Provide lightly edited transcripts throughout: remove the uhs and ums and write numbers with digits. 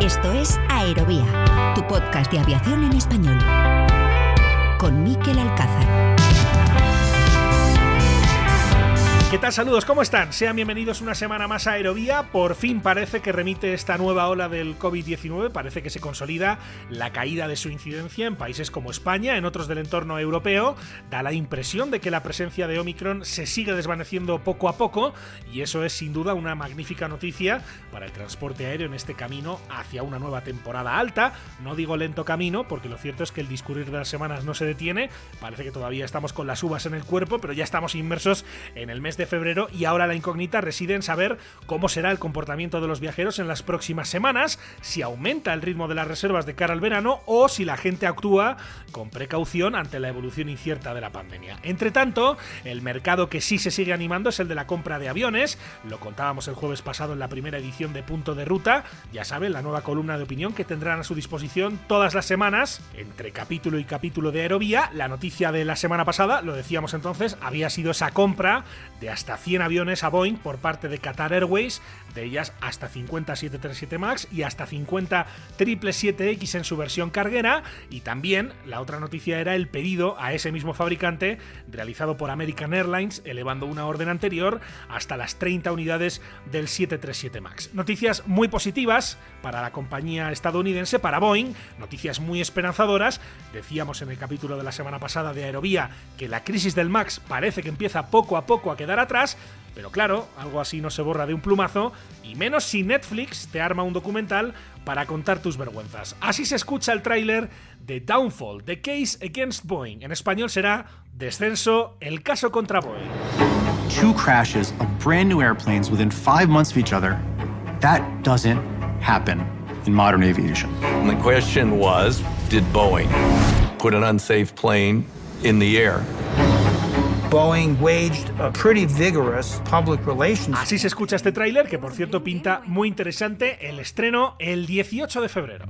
Esto es Aerovía, tu podcast de aviación en español, con Mikel Alcázar. ¿Qué tal? Saludos, ¿cómo están? Sean bienvenidos una semana más a Aerovía. Por fin parece que remite esta nueva ola del COVID-19, parece que se consolida la caída de su incidencia en países como España, en otros del entorno europeo. Da la impresión de que la presencia de Omicron se sigue desvaneciendo poco a poco y eso es sin duda una magnífica noticia para el transporte aéreo en este camino hacia una nueva temporada alta. No digo lento camino, porque lo cierto es que el discurrir de las semanas no se detiene. Parece que todavía estamos con las uvas en el cuerpo, pero ya estamos inmersos en el mes de febrero y ahora la incógnita reside en saber cómo será el comportamiento de los viajeros en las próximas semanas, si aumenta el ritmo de las reservas de cara al verano o si la gente actúa con precaución ante la evolución incierta de la pandemia. Entre tanto, el mercado que sí se sigue animando es el de la compra de aviones. Lo contábamos el jueves pasado en la primera edición de Punto de Ruta. Ya saben, la nueva columna de opinión que tendrán a su disposición todas las semanas, entre capítulo y capítulo de Aerovía. La noticia de la semana pasada, lo decíamos entonces, había sido esa compra de hasta 100 aviones a Boeing por parte de Qatar Airways, de ellas hasta 50 737 MAX y hasta 50 777X en su versión carguera. Y también la otra noticia era el pedido a ese mismo fabricante realizado por American Airlines, elevando una orden anterior hasta las 30 unidades del 737 MAX. Noticias muy positivas para la compañía estadounidense, para Boeing, noticias muy esperanzadoras. Decíamos en el capítulo de la semana pasada de Aerovía que la crisis del MAX parece que empieza poco a poco a quedar atrás, pero claro, algo así no se borra de un plumazo, y menos si Netflix te arma un documental para contar tus vergüenzas. Así se escucha el tráiler de Downfall, The Case Against Boeing. En español será Descenso, el caso contra Boeing. Two crashes of brand new airplanes within 5 months of each other. That doesn't happen in modern aviation. And the question was, did Boeing put an unsafe plane in the air? Boeing waged a pretty vigorous public relations. Así se escucha este tráiler, que por cierto pinta muy interesante. El estreno el 18 de febrero.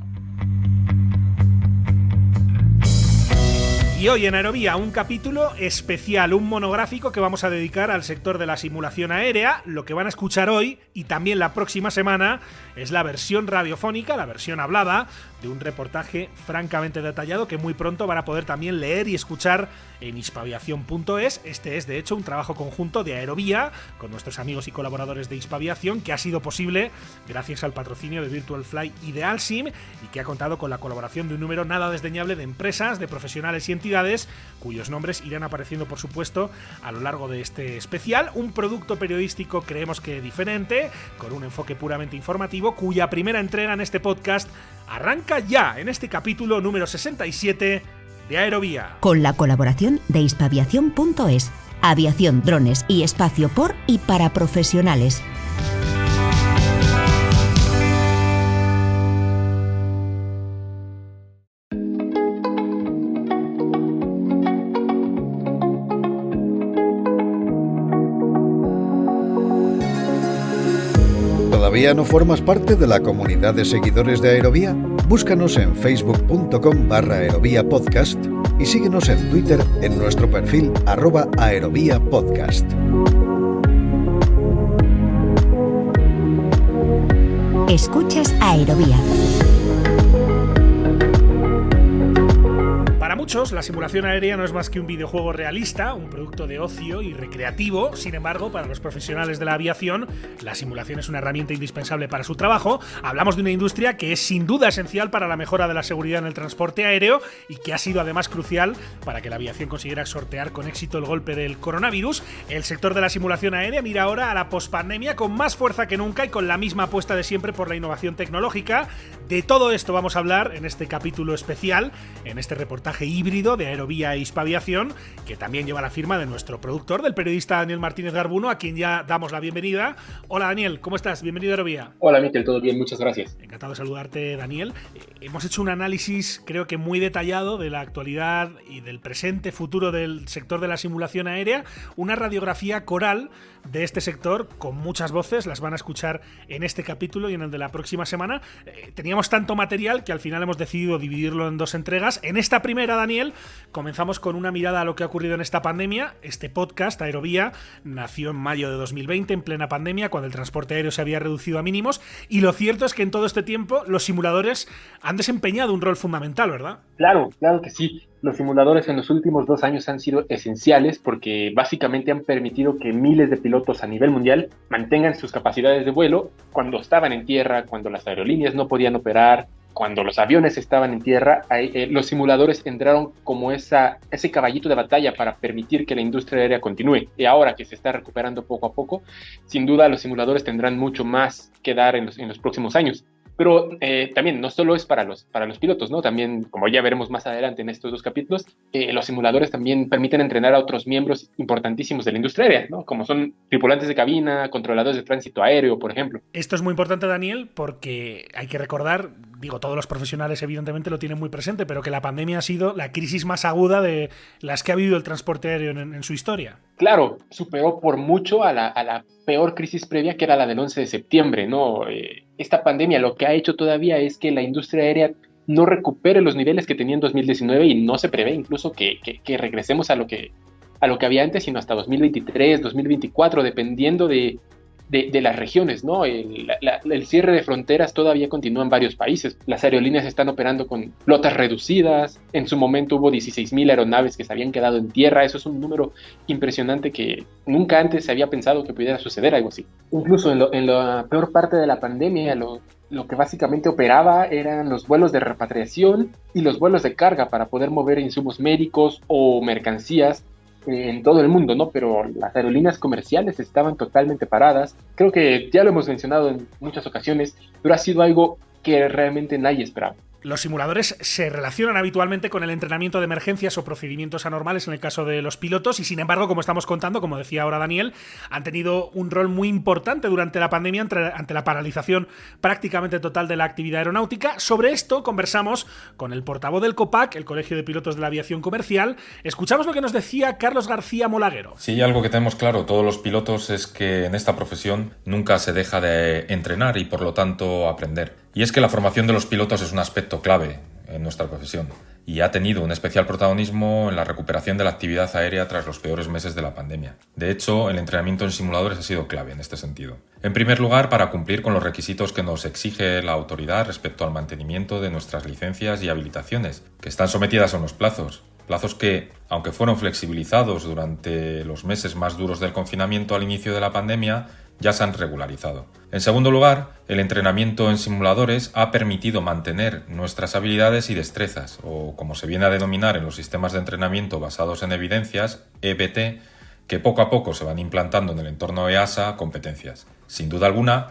Y hoy en Aerovía un capítulo especial, un monográfico que vamos a dedicar al sector de la simulación aérea. Lo que van a escuchar hoy y también la próxima semana es la versión radiofónica, la versión hablada, de un reportaje francamente detallado que muy pronto van a poder también leer y escuchar en hispaviación.es. Este es de hecho un trabajo conjunto de Aerovía con nuestros amigos y colaboradores de Hispaviación, que ha sido posible gracias al patrocinio de Virtual Fly y de Alsim, y que ha contado con la colaboración de un número nada desdeñable de empresas, de profesionales y entidades cuyos nombres irán apareciendo por supuesto a lo largo de este especial. Un producto periodístico creemos que diferente, con un enfoque puramente informativo, cuya primera entrega en este podcast arranca ya en este capítulo número 67 de Aerovía. Con la colaboración de hispaviación.es, aviación, drones y espacio por y para profesionales. ¿Todavía no formas parte de la comunidad de seguidores de Aerovía? Búscanos en facebook.com/aeroviapodcast y síguenos en Twitter en nuestro perfil @aeroviapodcast. Escuchas Aerovía. Para muchos, la simulación aérea no es más que un videojuego realista, un producto de ocio y recreativo. Sin embargo, para los profesionales de la aviación, la simulación es una herramienta indispensable para su trabajo. Hablamos de una industria que es sin duda esencial para la mejora de la seguridad en el transporte aéreo y que ha sido además crucial para que la aviación consiguiera sortear con éxito el golpe del coronavirus. El sector de la simulación aérea mira ahora a la pospandemia con más fuerza que nunca y con la misma apuesta de siempre por la innovación tecnológica. De todo esto vamos a hablar en este capítulo especial, en este reportaje híbrido de Aerovía e Hispaviación, que también lleva la firma de nuestro productor, del periodista Daniel Martínez Garbuno, a quien ya damos la bienvenida. Hola Daniel, ¿cómo estás? Bienvenido a Aerovía. Hola Mikel, todo bien, muchas gracias. Encantado de saludarte, Daniel. Hemos hecho un análisis, creo que muy detallado, de la actualidad y del presente, futuro del sector de la simulación aérea, una radiografía coral de este sector con muchas voces, las van a escuchar en este capítulo y en el de la próxima semana. Teníamos tanto material que al final hemos decidido dividirlo en dos entregas. En esta primera, Daniel, comenzamos con una mirada a lo que ha ocurrido en esta pandemia. Este podcast, Aerovía, nació en mayo de 2020, en plena pandemia, cuando el transporte aéreo se había reducido a mínimos, y lo cierto es que en todo este tiempo los simuladores han desempeñado un rol fundamental, ¿verdad? Claro que sí. Los simuladores en los últimos 2 años han sido esenciales porque básicamente han permitido que miles de pilotos a nivel mundial mantengan sus capacidades de vuelo cuando estaban en tierra, cuando las aerolíneas no podían operar, cuando los aviones estaban en tierra. Los simuladores entraron como ese caballito de batalla para permitir que la industria aérea continúe. Y ahora que se está recuperando poco a poco, sin duda los simuladores tendrán mucho más que dar en los próximos años. Pero también no solo es para los pilotos, ¿no? También, como ya veremos más adelante en estos 2 capítulos, los simuladores también permiten entrenar a otros miembros importantísimos de la industria aérea, ¿no? Como son tripulantes de cabina, controladores de tránsito aéreo, por ejemplo. Esto es muy importante, Daniel, porque hay que recordar, todos los profesionales evidentemente lo tienen muy presente, pero que la pandemia ha sido la crisis más aguda de las que ha vivido el transporte aéreo en su historia. Claro, superó por mucho a la peor crisis previa, que era la del 11 de septiembre, ¿no? Esta pandemia lo que ha hecho todavía es que la industria aérea no recupere los niveles que tenía en 2019 y no se prevé incluso que regresemos a lo que había antes, sino hasta 2023, 2024, dependiendo de las regiones, ¿no? El cierre de fronteras todavía continúa en varios países. Las aerolíneas están operando con flotas reducidas. En su momento hubo 16,000 aeronaves que se habían quedado en tierra. Eso es un número impresionante que nunca antes se había pensado que pudiera suceder algo así. Incluso en la peor parte de la pandemia, lo que básicamente operaba eran los vuelos de repatriación y los vuelos de carga para poder mover insumos médicos o mercancías en todo el mundo, ¿no? Pero las aerolíneas comerciales estaban totalmente paradas. Creo que ya lo hemos mencionado en muchas ocasiones, pero ha sido algo que realmente nadie esperaba. Los simuladores se relacionan habitualmente con el entrenamiento de emergencias o procedimientos anormales en el caso de los pilotos y, sin embargo, como estamos contando, como decía ahora Daniel, han tenido un rol muy importante durante la pandemia ante la paralización prácticamente total de la actividad aeronáutica. Sobre esto conversamos con el portavoz del COPAC, el Colegio de Pilotos de la Aviación Comercial. Escuchamos lo que nos decía Carlos García Molaguero. Sí, algo que tenemos claro todos los pilotos es que en esta profesión nunca se deja de entrenar y, por lo tanto, aprender. Y es que la formación de los pilotos es un aspecto clave en nuestra profesión y ha tenido un especial protagonismo en la recuperación de la actividad aérea tras los peores meses de la pandemia. De hecho, el entrenamiento en simuladores ha sido clave en este sentido. En primer lugar, para cumplir con los requisitos que nos exige la autoridad respecto al mantenimiento de nuestras licencias y habilitaciones, que están sometidas a unos plazos que, aunque fueron flexibilizados durante los meses más duros del confinamiento al inicio de la pandemia, ya se han regularizado. En segundo lugar, el entrenamiento en simuladores ha permitido mantener nuestras habilidades y destrezas, o como se viene a denominar en los sistemas de entrenamiento basados en evidencias, EBT, que poco a poco se van implantando en el entorno EASA competencias. Sin duda alguna,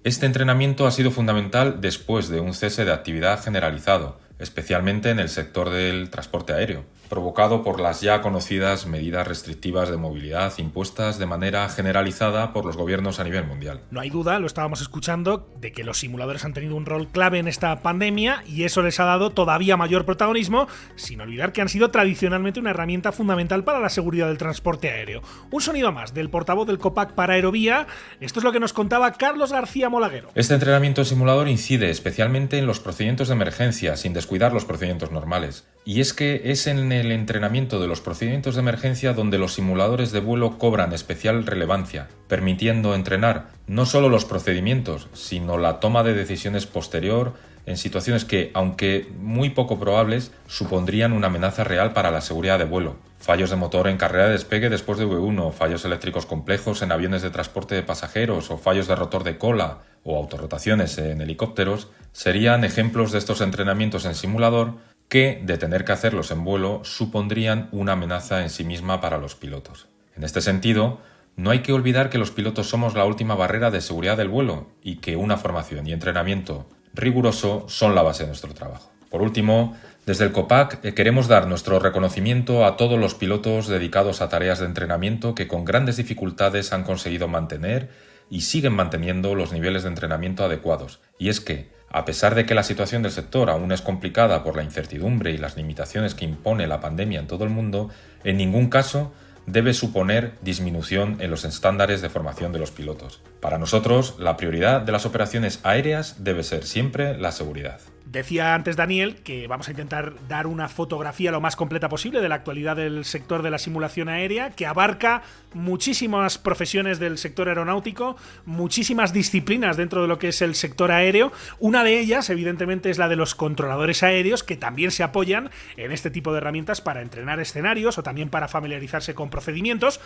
este entrenamiento ha sido fundamental después de un cese de actividad generalizado, especialmente en el sector del transporte aéreo, provocado por las ya conocidas medidas restrictivas de movilidad impuestas de manera generalizada por los gobiernos a nivel mundial. No hay duda, lo estábamos escuchando, de que los simuladores han tenido un rol clave en esta pandemia y eso les ha dado todavía mayor protagonismo, sin olvidar que han sido tradicionalmente una herramienta fundamental para la seguridad del transporte aéreo. Un sonido más del portavoz del COPAC para Aerovía. Esto es lo que nos contaba Carlos García Molaguero. Este entrenamiento en simulador incide especialmente en los procedimientos de emergencia, sin descuidar los procedimientos normales. Y es que es en el entrenamiento de los procedimientos de emergencia donde los simuladores de vuelo cobran especial relevancia, permitiendo entrenar no solo los procedimientos, sino la toma de decisiones posterior en situaciones que, aunque muy poco probables, supondrían una amenaza real para la seguridad de vuelo. Fallos de motor en carrera de despegue después de V1, fallos eléctricos complejos en aviones de transporte de pasajeros o fallos de rotor de cola o autorrotaciones en helicópteros serían ejemplos de estos entrenamientos en simulador que, de tener que hacerlos en vuelo, supondrían una amenaza en sí misma para los pilotos. En este sentido, no hay que olvidar que los pilotos somos la última barrera de seguridad del vuelo y que una formación y entrenamiento riguroso son la base de nuestro trabajo. Por último, desde el COPAC queremos dar nuestro reconocimiento a todos los pilotos dedicados a tareas de entrenamiento que con grandes dificultades han conseguido mantener y siguen manteniendo los niveles de entrenamiento adecuados. Y es que, a pesar de que la situación del sector aún es complicada por la incertidumbre y las limitaciones que impone la pandemia en todo el mundo, en ningún caso debe suponer disminución en los estándares de formación de los pilotos. Para nosotros, la prioridad de las operaciones aéreas debe ser siempre la seguridad. Decía antes Daniel que vamos a intentar dar una fotografía lo más completa posible de la actualidad del sector de la simulación aérea, que abarca muchísimas profesiones del sector aeronáutico, muchísimas disciplinas dentro de lo que es el sector aéreo. Una de ellas, evidentemente, es la de los controladores aéreos, que también se apoyan en este tipo de herramientas para entrenar escenarios o también para familiarizarse con procedimientos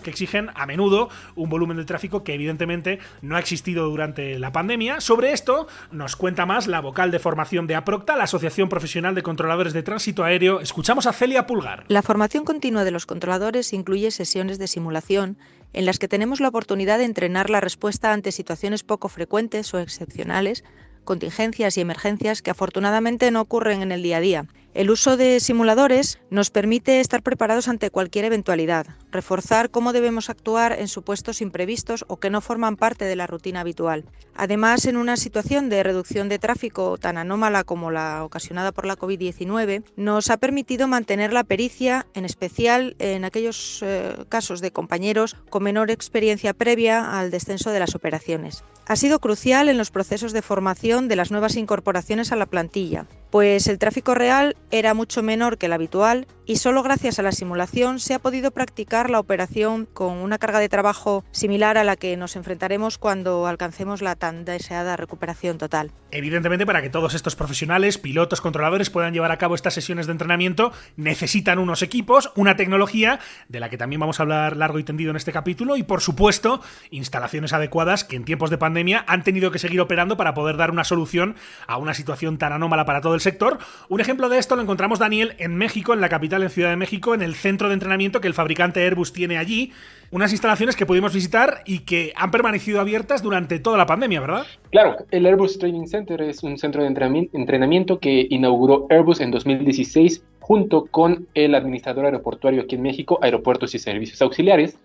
que exigen a menudo un volumen de tráfico que evidentemente no ha existido durante la pandemia. Sobre esto nos cuenta más la vocal de formación de APROCTA, la Asociación Profesional de Controladores de Tránsito Aéreo. Escuchamos a Celia Pulgar. La formación continua de los controladores incluye sesiones de simulación en las que tenemos la oportunidad de entrenar la respuesta ante situaciones poco frecuentes o excepcionales, contingencias y emergencias que afortunadamente no ocurren en el día a día. El uso de simuladores nos permite estar preparados ante cualquier eventualidad, reforzar cómo debemos actuar en supuestos imprevistos o que no forman parte de la rutina habitual. Además, en una situación de reducción de tráfico tan anómala como la ocasionada por la COVID-19, nos ha permitido mantener la pericia, en especial en aquellos casos de compañeros con menor experiencia previa al descenso de las operaciones. Ha sido crucial en los procesos de formación de las nuevas incorporaciones a la plantilla, pues el tráfico real era mucho menor que el habitual y solo gracias a la simulación se ha podido practicar la operación con una carga de trabajo similar a la que nos enfrentaremos cuando alcancemos la tan deseada recuperación total. Evidentemente, para que todos estos profesionales, pilotos, controladores puedan llevar a cabo estas sesiones de entrenamiento, necesitan unos equipos, una tecnología de la que también vamos a hablar largo y tendido en este capítulo y, por supuesto, instalaciones adecuadas que en tiempos de pandemia han tenido que seguir operando para poder dar una solución a una situación tan anómala para todo el sector. Un ejemplo de esto lo encontramos, Daniel, en México, en la capital, en Ciudad de México, en el centro de entrenamiento que el fabricante Airbus tiene allí. Unas instalaciones que pudimos visitar y que han permanecido abiertas durante toda la pandemia, ¿verdad? Claro, el Airbus Training Center es un centro de entrenamiento que inauguró Airbus en 2016 junto con el administrador aeroportuario aquí en México, Aeropuertos y Servicios Auxiliares.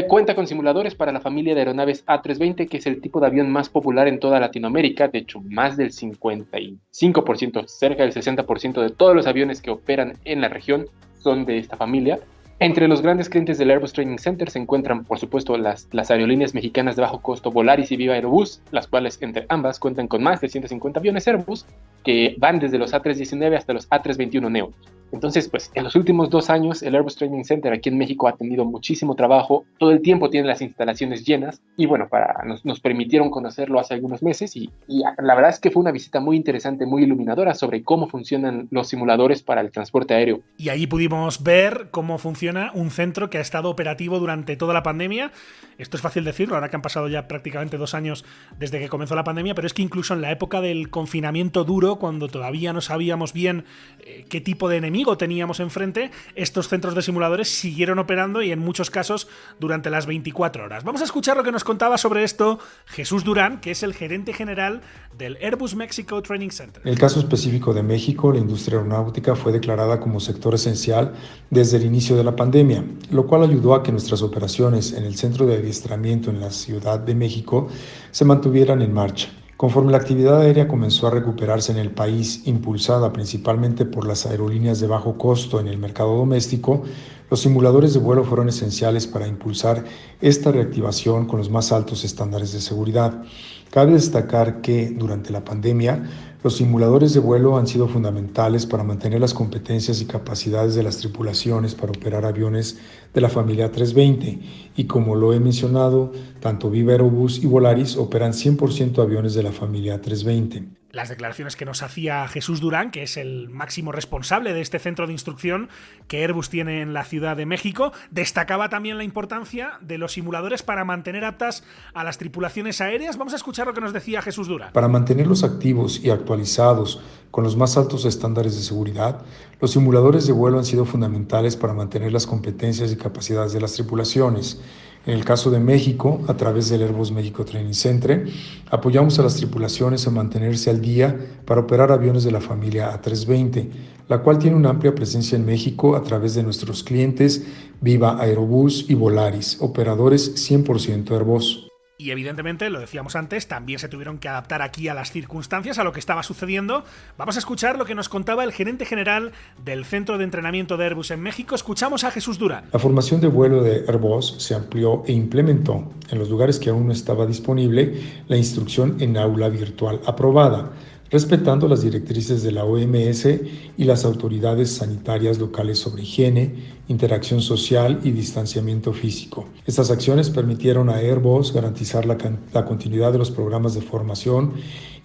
Cuenta con simuladores para la familia de aeronaves A320, que es el tipo de avión más popular en toda Latinoamérica. De hecho, más del 55%, cerca del 60% de todos los aviones que operan en la región son de esta familia. Entre los grandes clientes del Airbus Training Center se encuentran, por supuesto, las aerolíneas mexicanas de bajo costo Volaris y Viva Aerobús, las cuales entre ambas cuentan con más de 150 aviones Airbus que van desde los A319 hasta los A321 Neo. Entonces, pues, en los últimos 2 años, el Airbus Training Center aquí en México ha tenido muchísimo trabajo, todo el tiempo tiene las instalaciones llenas, y bueno, nos permitieron conocerlo hace algunos meses, y la verdad es que fue una visita muy interesante, muy iluminadora sobre cómo funcionan los simuladores para el transporte aéreo. Y allí pudimos ver cómo funciona un centro que ha estado operativo durante toda la pandemia. Esto es fácil decirlo, ahora que han pasado ya prácticamente 2 años desde que comenzó la pandemia, pero es que incluso en la época del confinamiento duro, cuando todavía no sabíamos bien qué tipo de enemigo teníamos enfrente, estos centros de simuladores siguieron operando y en muchos casos durante las 24 horas. Vamos a escuchar lo que nos contaba sobre esto Jesús Durán, que es el gerente general del Airbus Mexico Training Center. En el caso específico de México, la industria aeronáutica fue declarada como sector esencial desde el inicio de la pandemia, lo cual ayudó a que nuestras operaciones en el centro de adiestramiento en la Ciudad de México se mantuvieran en marcha. Conforme la actividad aérea comenzó a recuperarse en el país, impulsada principalmente por las aerolíneas de bajo costo en el mercado doméstico, los simuladores de vuelo fueron esenciales para impulsar esta reactivación con los más altos estándares de seguridad. Cabe destacar que, durante la pandemia, los simuladores de vuelo han sido fundamentales para mantener las competencias y capacidades de las tripulaciones para operar aviones de la familia A320 y, como lo he mencionado, tanto Viva Aerobús y Volaris operan 100% aviones de la familia A320. Las declaraciones que nos hacía Jesús Durán, que es el máximo responsable de este centro de instrucción que Airbus tiene en la Ciudad de México, destacaba también la importancia de los simuladores para mantener aptas a las tripulaciones aéreas. Vamos a escuchar lo que nos decía Jesús Durán. Para mantenerlos activos y actualizados con los más altos estándares de seguridad, los simuladores de vuelo han sido fundamentales para mantener las competencias y capacidades de las tripulaciones. En el caso de México, a través del Airbus Mexico Training Center, apoyamos a las tripulaciones a mantenerse al día para operar aviones de la familia A320, la cual tiene una amplia presencia en México a través de nuestros clientes Viva Aerobús y Volaris, operadores 100% Airbus. Y evidentemente, lo decíamos antes, también se tuvieron que adaptar aquí a las circunstancias, a lo que estaba sucediendo. Vamos a escuchar lo que nos contaba el gerente general del Centro de Entrenamiento de Airbus en México. Escuchamos a Jesús Durán. La formación de vuelo de Airbus se amplió e implementó, en los lugares que aún no estaba disponible, la instrucción en aula virtual aprobada, respetando las directrices de la OMS y las autoridades sanitarias locales sobre higiene, interacción social y distanciamiento físico. Estas acciones permitieron a Airbus garantizar la continuidad de los programas de formación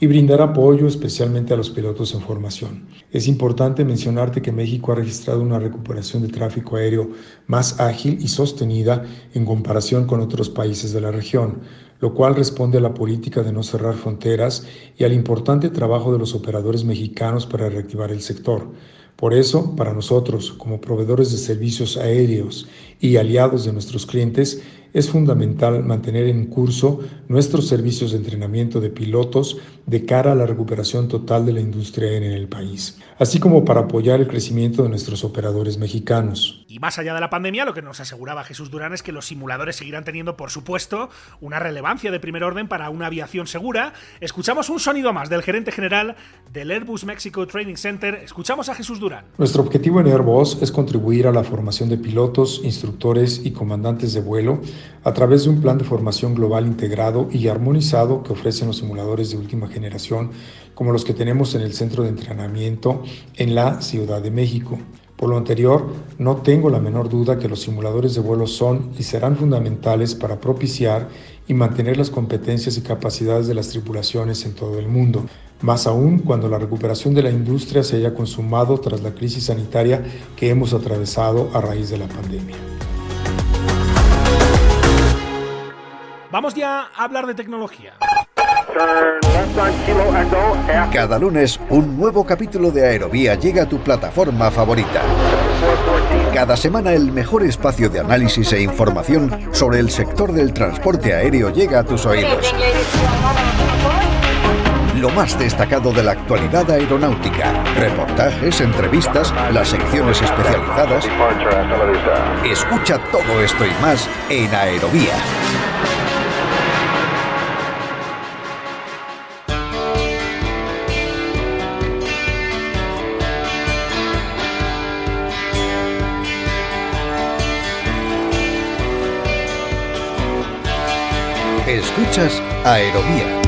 y brindar apoyo especialmente a los pilotos en formación. Es importante mencionarte que México ha registrado una recuperación de tráfico aéreo más ágil y sostenida en comparación con otros países de la región, lo cual responde a la política de no cerrar fronteras y al importante trabajo de los operadores mexicanos para reactivar el sector. Por eso, para nosotros, como proveedores de servicios aéreos y aliados de nuestros clientes, es fundamental mantener en curso nuestros servicios de entrenamiento de pilotos de cara a la recuperación total de la industria aérea en el país, así como para apoyar el crecimiento de nuestros operadores mexicanos. Y más allá de la pandemia, lo que nos aseguraba Jesús Durán es que los simuladores seguirán teniendo, por supuesto, una relevancia de primer orden para una aviación segura. Escuchamos un sonido más del gerente general del Airbus Mexico Training Center. Escuchamos a Jesús Durán. Nuestro objetivo en Airbus es contribuir a la formación de pilotos, instructores y comandantes de vuelo a través de un plan de formación global integrado y armonizado que ofrecen los simuladores de última generación, como los que tenemos en el Centro de Entrenamiento en la Ciudad de México. Por lo anterior, no tengo la menor duda que los simuladores de vuelo son y serán fundamentales para propiciar y mantener las competencias y capacidades de las tripulaciones en todo el mundo, más aún cuando la recuperación de la industria se haya consumado tras la crisis sanitaria que hemos atravesado a raíz de la pandemia. Vamos ya a hablar de tecnología. Cada lunes, un nuevo capítulo de Aerovía llega a tu plataforma favorita. Cada semana, el mejor espacio de análisis e información sobre el sector del transporte aéreo llega a tus oídos. Lo más destacado de la actualidad aeronáutica, reportajes, entrevistas, las secciones especializadas. Escucha todo esto y más en Aerovía. Escuchas Aerovía.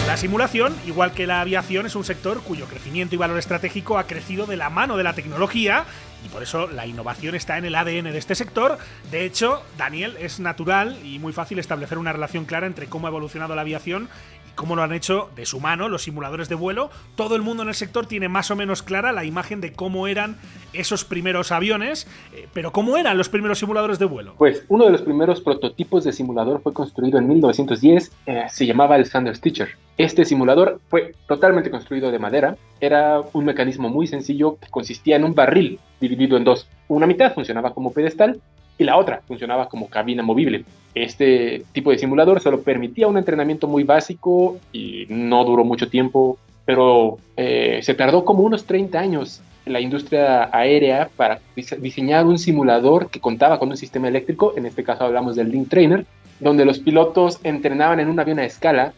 La simulación, igual que la aviación, es un sector cuyo crecimiento y valor estratégico ha crecido de la mano de la tecnología y por eso la innovación está en el ADN de este sector. De hecho, Daniel, es natural y muy fácil establecer una relación clara entre cómo ha evolucionado la aviación y cómo lo han hecho de su mano los simuladores de vuelo. Todo el mundo en el sector tiene más o menos clara la imagen de cómo eran esos primeros aviones, pero ¿cómo eran los primeros simuladores de vuelo? Pues uno de los primeros prototipos de simulador fue construido en 1910, se llamaba el Thunderstitcher. Este simulador fue totalmente construido de madera, era un mecanismo muy sencillo que consistía en un barril dividido en dos. Una mitad funcionaba como pedestal y la otra funcionaba como cabina movible. Este tipo de simulador solo permitía un entrenamiento muy básico y no duró mucho tiempo, pero se tardó como unos 30 años en la industria aérea para diseñar un simulador que contaba con un sistema eléctrico, en este caso hablamos del Link Trainer, donde los pilotos entrenaban en un avión a escala,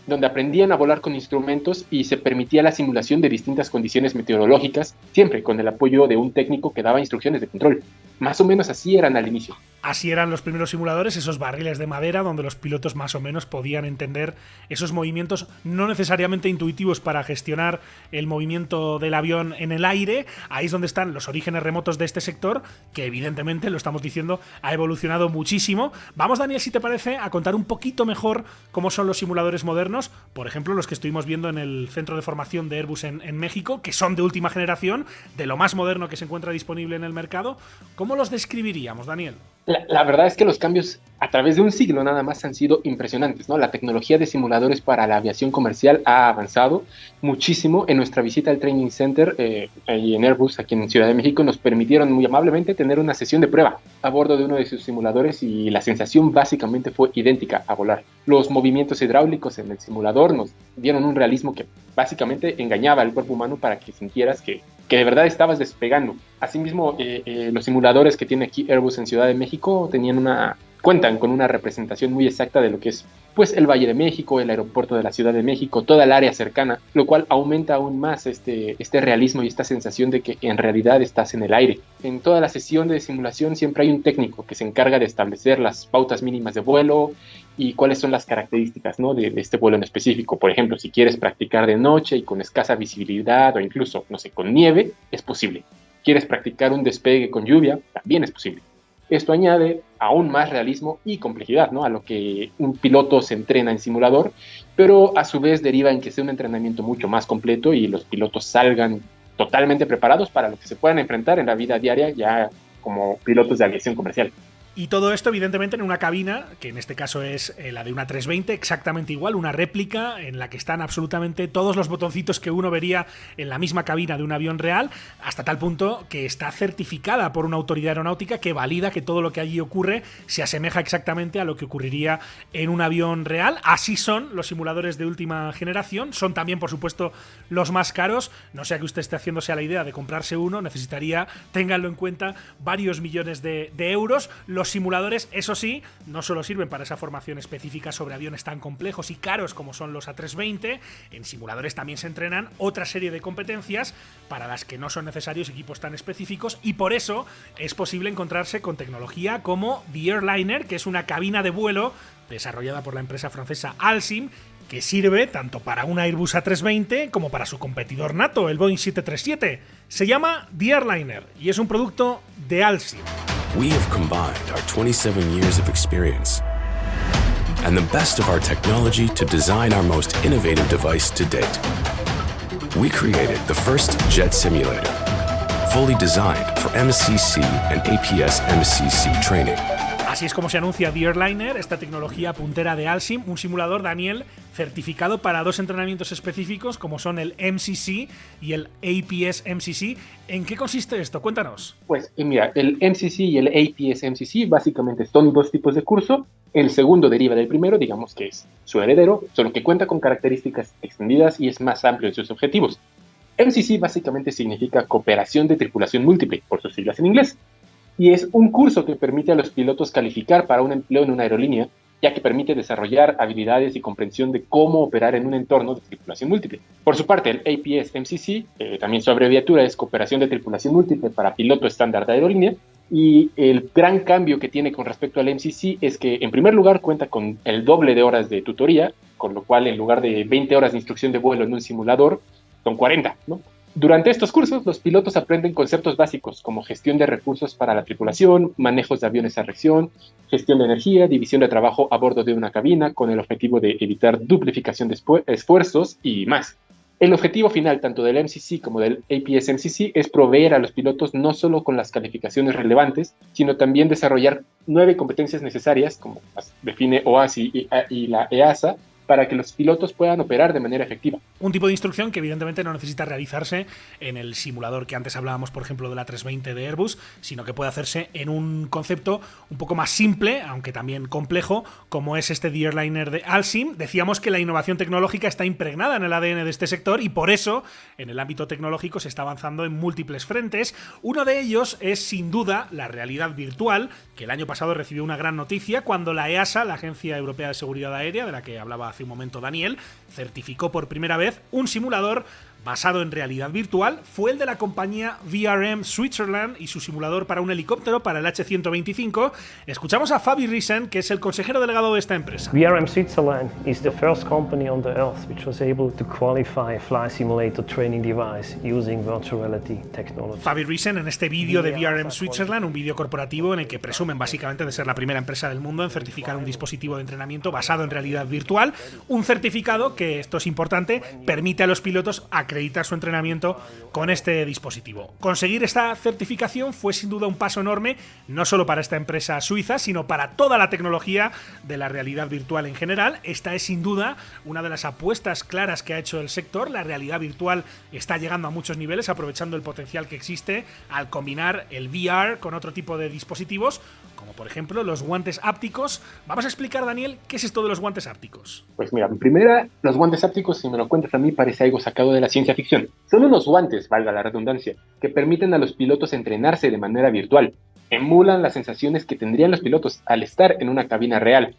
donde aprendían a volar con instrumentos y se permitía la simulación de distintas condiciones meteorológicas, siempre con el apoyo de un técnico que daba instrucciones de control. Más o menos así eran al inicio. Así eran los primeros simuladores, esos barriles de madera donde los pilotos más o menos podían entender esos movimientos no necesariamente intuitivos para gestionar el movimiento del avión en el aire. Ahí es donde están los orígenes remotos de este sector, que evidentemente, lo estamos diciendo, ha evolucionado muchísimo. Vamos, Daniel, si te parece, a contar un poquito mejor cómo son los simuladores modernos, por ejemplo, los que estuvimos viendo en el centro de formación de Airbus en México, que son de última generación, de lo más moderno que se encuentra disponible en el mercado. ¿Cómo los describiríamos, Daniel? La verdad es que los cambios a través de un siglo nada más han sido impresionantes, ¿no? La tecnología de simuladores para la aviación comercial ha avanzado muchísimo. En nuestra visita al Training Center ahí en Airbus, aquí en Ciudad de México, nos permitieron muy amablemente tener una sesión de prueba a bordo de uno de sus simuladores y la sensación básicamente fue idéntica a volar. Los movimientos hidráulicos en el simulador nos dieron un realismo que básicamente engañaba al cuerpo humano para que sintieras que de verdad estabas despegando. Asimismo, los simuladores que tiene aquí Airbus en Ciudad de México cuentan con una representación muy exacta de lo que es pues el Valle de México, el aeropuerto de la Ciudad de México, toda el área cercana, lo cual aumenta aún más este realismo y esta sensación de que en realidad estás en el aire. En toda la sesión de simulación siempre hay un técnico que se encarga de establecer las pautas mínimas de vuelo y cuáles son las características, ¿no?, de este vuelo en específico. Por ejemplo, si quieres practicar de noche y con escasa visibilidad o incluso, no sé, con nieve, es posible. Quieres practicar un despegue con lluvia, también es posible. Esto añade aún más realismo y complejidad, ¿no?, a lo que un piloto se entrena en simulador, pero a su vez deriva en que sea un entrenamiento mucho más completo y los pilotos salgan totalmente preparados para lo que se puedan enfrentar en la vida diaria ya como pilotos de aviación comercial. Y todo esto, evidentemente, en una cabina, que en este caso es la de una 320, exactamente igual, una réplica en la que están absolutamente todos los botoncitos que uno vería en la misma cabina de un avión real, hasta tal punto que está certificada por una autoridad aeronáutica que valida que todo lo que allí ocurre se asemeja exactamente a lo que ocurriría en un avión real. Así son los simuladores de última generación, son también, por supuesto, los más caros. No sea que usted esté haciéndose a la idea de comprarse uno, necesitaría, ténganlo en cuenta, varios millones de euros. Los simuladores, eso sí, no solo sirven para esa formación específica sobre aviones tan complejos y caros como son los A320, en simuladores también se entrenan otra serie de competencias para las que no son necesarios equipos tan específicos, y por eso es posible encontrarse con tecnología como The Airliner, que es una cabina de vuelo desarrollada por la empresa francesa Alsim, que sirve tanto para un Airbus A320 como para su competidor nato, el Boeing 737. Se llama The Airliner y es un producto de Alsim. We have combined our 27 years of experience and the best of our technology to design our most innovative device to date. We created the first jet simulator, fully designed for MCC and APS MCC training. Así es como se anuncia The Airliner, esta tecnología puntera de Alsim, un simulador, Daniel, certificado para dos entrenamientos específicos como son el MCC y el APS MCC. ¿En qué consiste esto? Cuéntanos. Pues mira, el MCC y el APS MCC básicamente son dos tipos de curso. El segundo deriva del primero, digamos que es su heredero, solo que cuenta con características extendidas y es más amplio en sus objetivos. MCC básicamente significa Cooperación de Tripulación Múltiple, por sus siglas en inglés. Y es un curso que permite a los pilotos calificar para un empleo en una aerolínea, ya que permite desarrollar habilidades y comprensión de cómo operar en un entorno de tripulación múltiple. Por su parte, el APS MCC, también su abreviatura es Cooperación de Tripulación Múltiple para Piloto Estándar de Aerolínea, y el gran cambio que tiene con respecto al MCC es que, en primer lugar, cuenta con el doble de horas de tutoría, con lo cual, en lugar de 20 horas de instrucción de vuelo en un simulador, son 40, ¿no? Durante estos cursos, los pilotos aprenden conceptos básicos como gestión de recursos para la tripulación, manejos de aviones a reacción, gestión de energía, división de trabajo a bordo de una cabina con el objetivo de evitar duplificación de esfuerzos y más. El objetivo final tanto del MCC como del APS MCC es proveer a los pilotos no solo con las calificaciones relevantes, sino también desarrollar 9 competencias necesarias, como las define OASI y la EASA, para que los pilotos puedan operar de manera efectiva. Un tipo de instrucción que evidentemente no necesita realizarse en el simulador que antes hablábamos, por ejemplo, de la 320 de Airbus, sino que puede hacerse en un concepto un poco más simple, aunque también complejo, como es este The Airliner de Alsim. Decíamos que la innovación tecnológica está impregnada en el ADN de este sector y por eso, en el ámbito tecnológico, se está avanzando en múltiples frentes. Uno de ellos es, sin duda, la realidad virtual, que el año pasado recibió una gran noticia cuando la EASA, la Agencia Europea de Seguridad Aérea, de la que hablaba hace un momento Daniel, certificó por primera vez un simulador basado en realidad virtual. Fue el de la compañía VRM Switzerland y su simulador para un helicóptero, para el H-125. Escuchamos a Fabi Riesen, que es el consejero delegado de esta empresa. VRM Switzerland is the first company on the earth which was able to qualify a flight simulator training device using virtual reality technology. Fabi Riesen en este vídeo de VRM Switzerland, un vídeo corporativo en el que presumen básicamente de ser la primera empresa del mundo en certificar un dispositivo de entrenamiento basado en realidad virtual, un certificado que, esto es importante, permite a los pilotos acreditar su entrenamiento con este dispositivo. Conseguir esta certificación fue sin duda un paso enorme, no solo para esta empresa suiza, sino para toda la tecnología de la realidad virtual en general. Esta es sin duda una de las apuestas claras que ha hecho el sector. La realidad virtual está llegando a muchos niveles, aprovechando el potencial que existe al combinar el VR con otro tipo de dispositivos, como por ejemplo los guantes ápticos. Vamos a explicar, Daniel, ¿qué es esto de los guantes ápticos? Pues mira, en primera, los guantes ápticos, si me lo cuentas a mí, parece algo sacado de la ciencia ficción. Son unos guantes, valga la redundancia, que permiten a los pilotos entrenarse de manera virtual. Emulan las sensaciones que tendrían los pilotos al estar en una cabina real.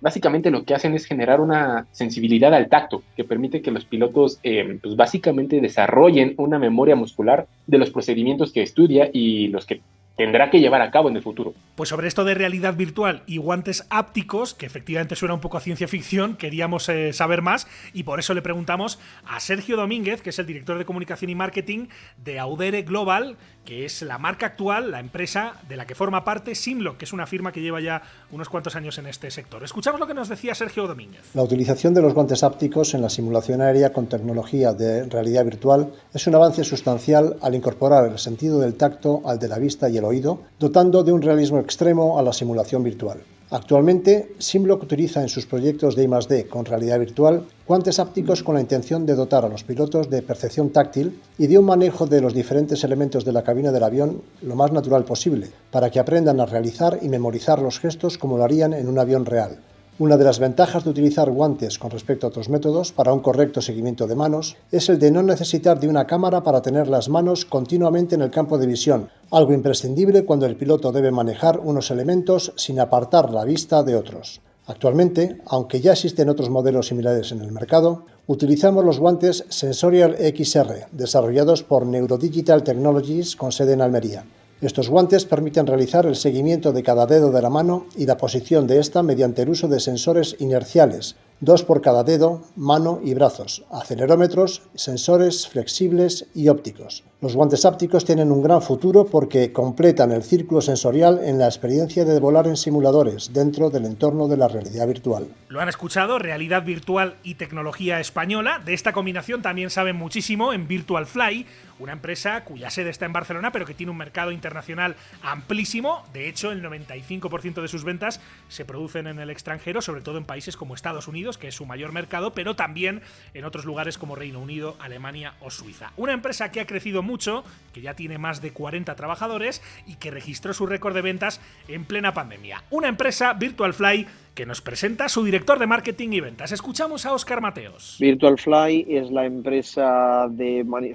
básicamente lo que hacen es generar una sensibilidad al tacto que permite que los pilotos pues básicamente desarrollen una memoria muscular de los procedimientos que estudia y los que tendrá que llevar a cabo en el futuro. Pues sobre esto de realidad virtual y guantes ápticos, que efectivamente suena un poco a ciencia ficción, queríamos saber más y por eso le preguntamos a Sergio Domínguez, que es el director de comunicación y marketing de Audere Global, que es la marca actual, la empresa de la que forma parte Simlock, que es una firma que lleva ya unos cuantos años en este sector. Escuchamos lo que nos decía Sergio Domínguez. La utilización de los guantes ápticos en la simulación aérea con tecnología de realidad virtual es un avance sustancial al incorporar el sentido del tacto al de la vista y el oído, dotando de un realismo extremo a la simulación virtual. Actualmente, Simlock utiliza en sus proyectos de I+D con realidad virtual guantes ápticos con la intención de dotar a los pilotos de percepción táctil y de un manejo de los diferentes elementos de la cabina del avión lo más natural posible, para que aprendan a realizar y memorizar los gestos como lo harían en un avión real. Una de las ventajas de utilizar guantes con respecto a otros métodos para un correcto seguimiento de manos es el de no necesitar de una cámara para tener las manos continuamente en el campo de visión, algo imprescindible cuando el piloto debe manejar unos elementos sin apartar la vista de otros. Actualmente, aunque ya existen otros modelos similares en el mercado, utilizamos los guantes Sensorial XR, desarrollados por Neurodigital Technologies con sede en Almería. Estos guantes permiten realizar el seguimiento de cada dedo de la mano y la posición de esta mediante el uso de sensores inerciales, 2 por cada dedo, mano y brazos, acelerómetros, sensores flexibles y ópticos. Los guantes ápticos tienen un gran futuro porque completan el círculo sensorial en la experiencia de volar en simuladores dentro del entorno de la realidad virtual. Lo han escuchado, realidad virtual y tecnología española. De esta combinación también saben muchísimo en Virtual Fly, una empresa cuya sede está en Barcelona, pero que tiene un mercado internacional amplísimo. De hecho, el 95% de sus ventas se producen en el extranjero, sobre todo en países como Estados Unidos, que es su mayor mercado, pero también en otros lugares como Reino Unido, Alemania o Suiza. Una empresa que ha crecido mucho, que ya tiene más de 40 trabajadores y que registró su récord de ventas en plena pandemia. Una empresa, Virtual Fly, que nos presenta su director de marketing y ventas. Escuchamos a Óscar Mateos. Virtual Fly es la empresa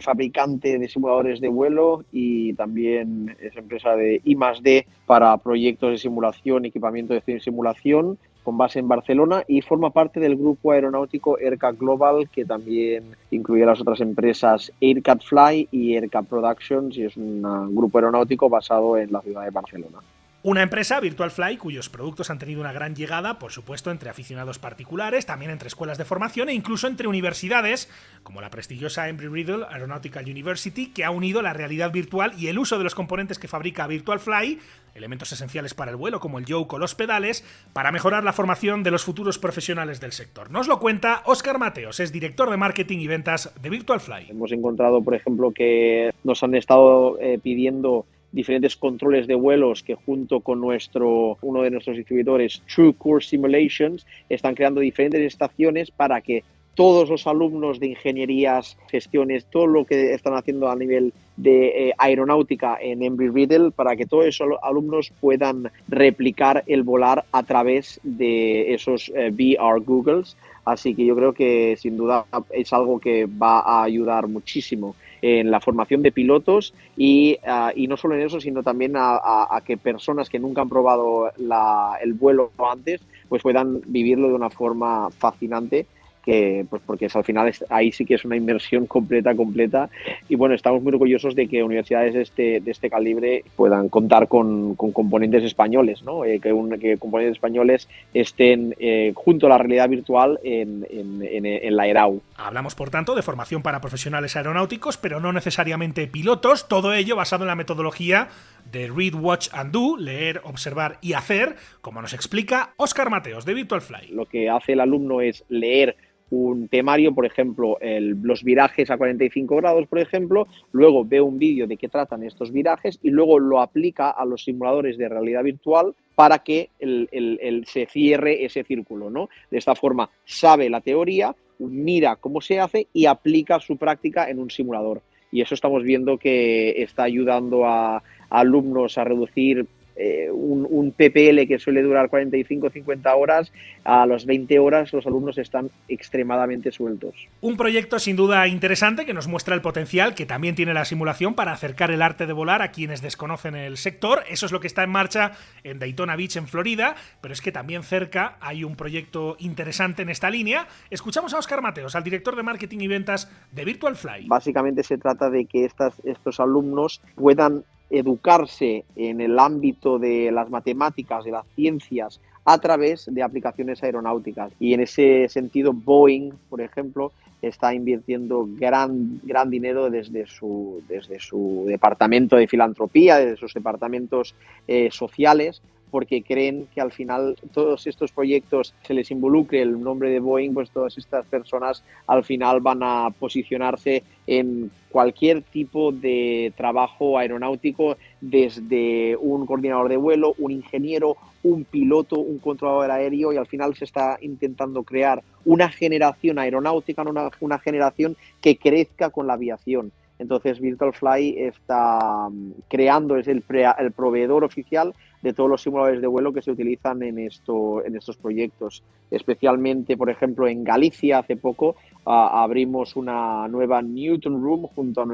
fabricante de simuladores de vuelo y también es empresa de I+D para proyectos de simulación, equipamiento de simulación, con base en Barcelona, y forma parte del grupo aeronáutico AirCAT Global, que también incluye las otras empresas AirCAT Fly y AirCAT Productions, y es un grupo aeronáutico basado en la ciudad de Barcelona. Una empresa, Virtual Fly, cuyos productos han tenido una gran llegada, por supuesto, entre aficionados particulares, también entre escuelas de formación e incluso entre universidades, como la prestigiosa Embry-Riddle Aeronautical University, que ha unido la realidad virtual y el uso de los componentes que fabrica Virtual Fly, elementos esenciales para el vuelo como el yoke o los pedales, para mejorar la formación de los futuros profesionales del sector. Nos lo cuenta Óscar Mateos, es director de marketing y ventas de Virtual Fly. Hemos encontrado, por ejemplo, que nos han estado pidiendo diferentes controles de vuelos que junto con uno de nuestros distribuidores, True Course Simulations, están creando diferentes estaciones para que todos los alumnos de ingenierías, gestiones, todo lo que están haciendo a nivel de aeronáutica en Embry-Riddle, para que todos esos alumnos puedan replicar el volar a través de esos VR Googles. Así que yo creo que sin duda es algo que va a ayudar muchísimo en la formación de pilotos y no solo en eso, sino también a que personas que nunca han probado el vuelo antes pues puedan vivirlo de una forma fascinante, que pues porque al final ahí sí que es una inversión completa y bueno, estamos muy orgullosos de que universidades de este calibre puedan contar con componentes españoles, ¿no? Que componentes españoles estén junto a la realidad virtual en la ERAU. Hablamos, por tanto, de formación para profesionales aeronáuticos, pero no necesariamente pilotos, todo ello basado en la metodología de Read, Watch and Do, leer, observar y hacer, como nos explica Óscar Mateos de Virtual Fly. Lo que hace el alumno es leer un temario, por ejemplo, los virajes a 45 grados, por ejemplo, luego ve un vídeo de qué tratan estos virajes y luego lo aplica a los simuladores de realidad virtual para que se cierre ese círculo, ¿no? De esta forma sabe la teoría, mira cómo se hace y aplica su práctica en un simulador. Y eso estamos viendo que está ayudando a alumnos a reducir un PPL que suele durar 45 o 50 horas, a las 20 horas los alumnos están extremadamente sueltos. Un proyecto sin duda interesante que nos muestra el potencial que también tiene la simulación para acercar el arte de volar a quienes desconocen el sector. Eso es lo que está en marcha en Daytona Beach, en Florida, pero es que también cerca hay un proyecto interesante en esta línea. Escuchamos a Óscar Mateos, al director de marketing y ventas de Virtual Fly. Básicamente se trata de que estos alumnos puedan educarse en el ámbito de las matemáticas, de las ciencias, a través de aplicaciones aeronáuticas. Y en ese sentido, Boeing, por ejemplo, está invirtiendo gran dinero desde su departamento de filantropía, desde sus departamentos sociales, porque creen que al final todos estos proyectos se les involucre el nombre de Boeing, pues todas estas personas al final van a posicionarse en cualquier tipo de trabajo aeronáutico, desde un coordinador de vuelo, un ingeniero, un piloto, un controlador aéreo, y al final se está intentando crear una generación aeronáutica, una generación que crezca con la aviación. Entonces Virtual Fly está creando, es el proveedor oficial de todos los simuladores de vuelo que se utilizan en estos proyectos. Especialmente, por ejemplo, en Galicia hace poco abrimos una nueva Newton Room junto a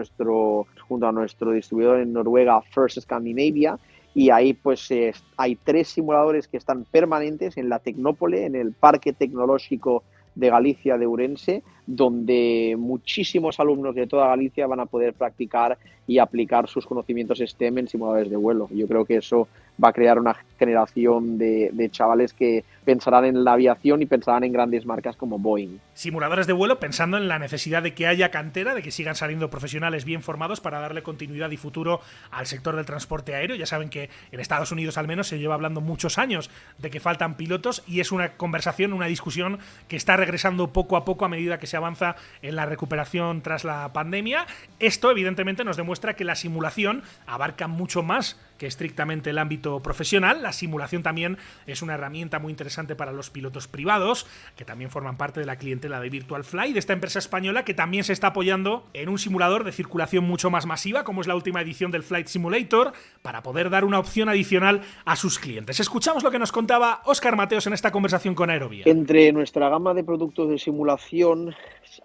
nuestro distribuidor en Noruega, First Scandinavia, y ahí pues hay 3 simuladores que están permanentes en la Tecnópole, en el Parque Tecnológico de Galicia de Ourense, donde muchísimos alumnos de toda Galicia van a poder practicar y aplicar sus conocimientos STEM en simuladores de vuelo. Yo creo que eso va a crear una generación de chavales que pensarán en la aviación y pensarán en grandes marcas como Boeing. Simuladores de vuelo pensando en la necesidad de que haya cantera, de que sigan saliendo profesionales bien formados para darle continuidad y futuro al sector del transporte aéreo. Ya saben que en Estados Unidos al menos se lleva hablando muchos años de que faltan pilotos, y es una conversación, una discusión que está regresando poco a poco a medida que se avanza en la recuperación tras la pandemia. Esto evidentemente nos demuestra que la simulación abarca mucho más que estrictamente el ámbito profesional. La simulación también es una herramienta muy interesante para los pilotos privados, que también forman parte de la clientela de Virtual Fly, de esta empresa española que también se está apoyando en un simulador de circulación mucho más masiva, como es la última edición del Flight Simulator, para poder dar una opción adicional a sus clientes. Escuchamos lo que nos contaba Óscar Mateos en esta conversación con Aerovía. Entre nuestra gama de productos de simulación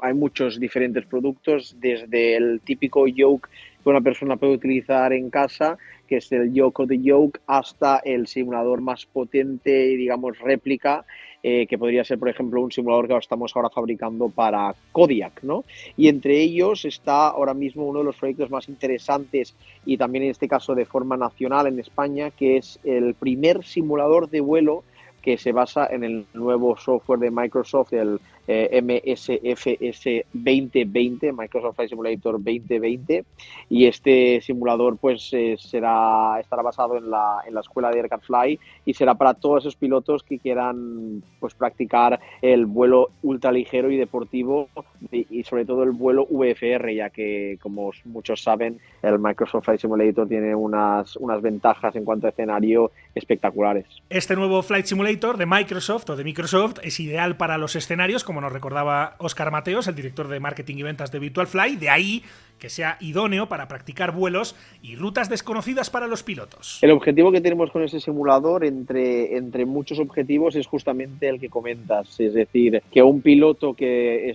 hay muchos diferentes productos, desde el típico yoke que una persona puede utilizar en casa, que es el yoke o the yoke, hasta el simulador más potente y, digamos, réplica, que podría ser, por ejemplo, un simulador que estamos ahora fabricando para Kodiak, ¿no? Y entre ellos está ahora mismo uno de los proyectos más interesantes, y también en este caso de forma nacional en España, que es el primer simulador de vuelo que se basa en el nuevo software de Microsoft, el MSFS 2020, Microsoft Flight Simulator 2020, y este simulador pues estará basado en la escuela de Aircat Fly, y será para todos esos pilotos que quieran pues practicar el vuelo ultraligero y deportivo, y sobre todo el vuelo VFR, ya que, como muchos saben, el Microsoft Flight Simulator tiene unas ventajas en cuanto a escenario espectaculares. Este nuevo Flight Simulator de Microsoft es ideal para los escenarios, como nos recordaba Óscar Mateos, el director de marketing y ventas de Virtual Fly, de ahí que sea idóneo para practicar vuelos y rutas desconocidas para los pilotos. El objetivo que tenemos con ese simulador, entre muchos objetivos, es justamente el que comentas, es decir, que un piloto que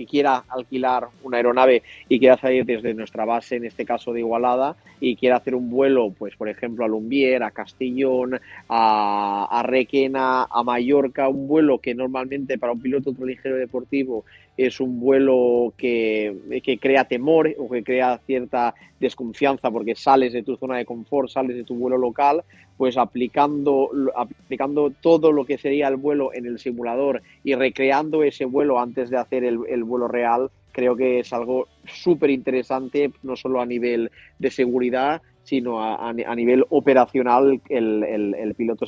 quiera alquilar una aeronave y quiera salir desde nuestra base, en este caso de Igualada, y quiera hacer un vuelo, pues por ejemplo a Lumbier, a Castellón, a Requena, a Mallorca, un vuelo que normalmente para un piloto ultraligero deportivo es un vuelo que crea temor o que crea cierta desconfianza, porque sales de tu zona de confort, sales de tu vuelo local, pues aplicando todo lo que sería el vuelo en el simulador y recreando ese vuelo antes de hacer el vuelo real, creo que es algo súper interesante, no solo a nivel de seguridad, sino a nivel operacional. El piloto